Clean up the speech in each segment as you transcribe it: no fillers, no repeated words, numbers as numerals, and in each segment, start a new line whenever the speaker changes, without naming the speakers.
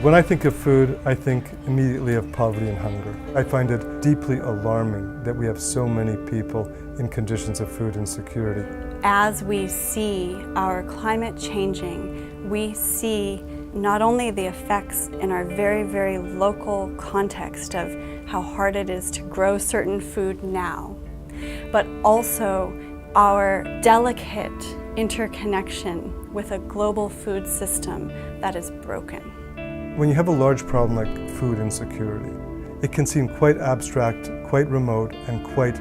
When I think of food, I think immediately of poverty and hunger. I find it deeply alarming that we have so many people in conditions of food insecurity.
As we see our climate changing, we see not only the effects in our very, very local context of how hard it is to grow certain food now, but also our delicate interconnection with a global food system that is broken.
When you have a large problem like food insecurity, it can seem quite abstract, quite remote, and quite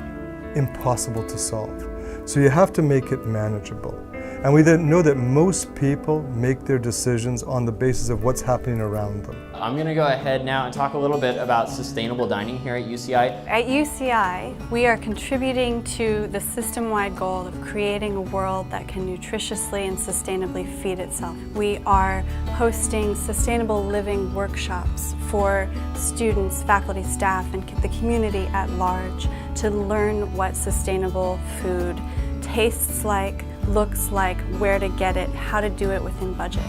impossible to solve. So you have to make it manageable. And we then know that most people make their decisions on the basis of what's happening around them.
I'm going to go ahead now and talk a little bit about sustainable dining here at UCI.
At UCI, we are contributing to the system-wide goal of creating a world that can nutritiously and sustainably feed itself. We are hosting sustainable living workshops for students, faculty, staff, and the community at large to learn what sustainable food tastes like, looks like, where to get it, how to do it within budget.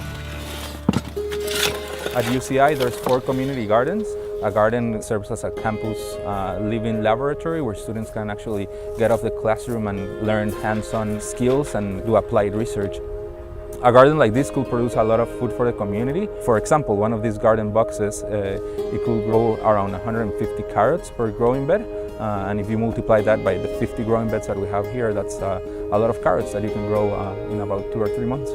At UCI, there's 4 community gardens. A garden serves as a campus living laboratory where students can actually get off the classroom and learn hands-on skills and do applied research. A garden like this could produce a lot of food for the community. For example, one of these garden boxes, it could grow around 150 carrots per growing bed. And if you multiply that by the 50 growing beds that we have here, that's a lot of carrots that you can grow in about 2 or 3 months.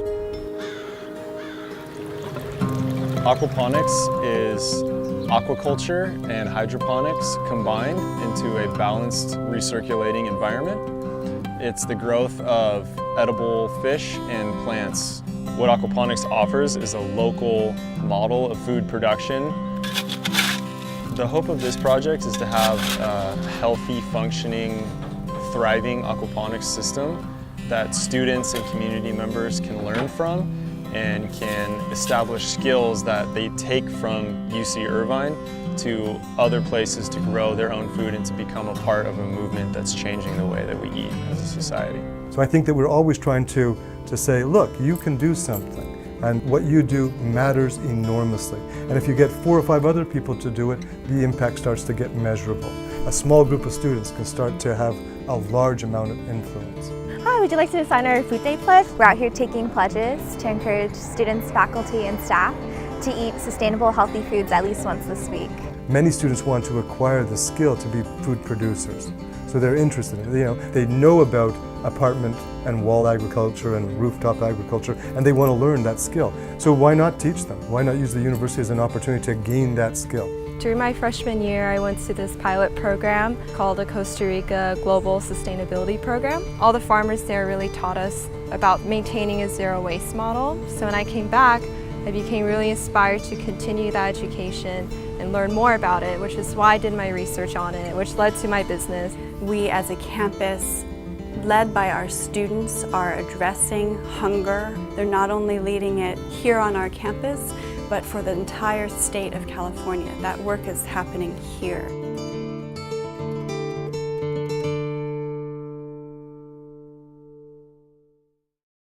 Aquaponics is aquaculture and hydroponics combined into a balanced recirculating environment. It's the growth of edible fish and plants. What aquaponics offers is a local model of food production. The hope of this project is to have a healthy, functioning, thriving aquaponics system that students and community members can learn from and can establish skills that they take from UC Irvine to other places to grow their own food and to become a part of a movement that's changing the way that we eat as a society.
So I think that we're always trying to say, look, you can do something. And what you do matters enormously. And if you get 4 or 5 other people to do it, the impact starts to get measurable. A small group of students can start to have a large amount of influence.
Hi, would you like to sign our Food Day pledge? We're out here taking pledges to encourage students, faculty, and staff to eat sustainable, healthy foods at least once this week.
Many students want to acquire the skill to be food producers. So they're interested in it. They know about apartment and wall agriculture and rooftop agriculture, and they want to learn that skill. So why not teach them? Why not use the university as an opportunity to gain that skill?
During my freshman year, I went to this pilot program called the Costa Rica Global Sustainability Program. All the farmers there really taught us about maintaining a zero waste model. So when I came back, I became really inspired to continue that education and learn more about it, which is why I did my research on it, which led to my business.
We as a campus, led by our students, are addressing hunger. They're not only leading it here on our campus, but for the entire state of California. That work is happening here.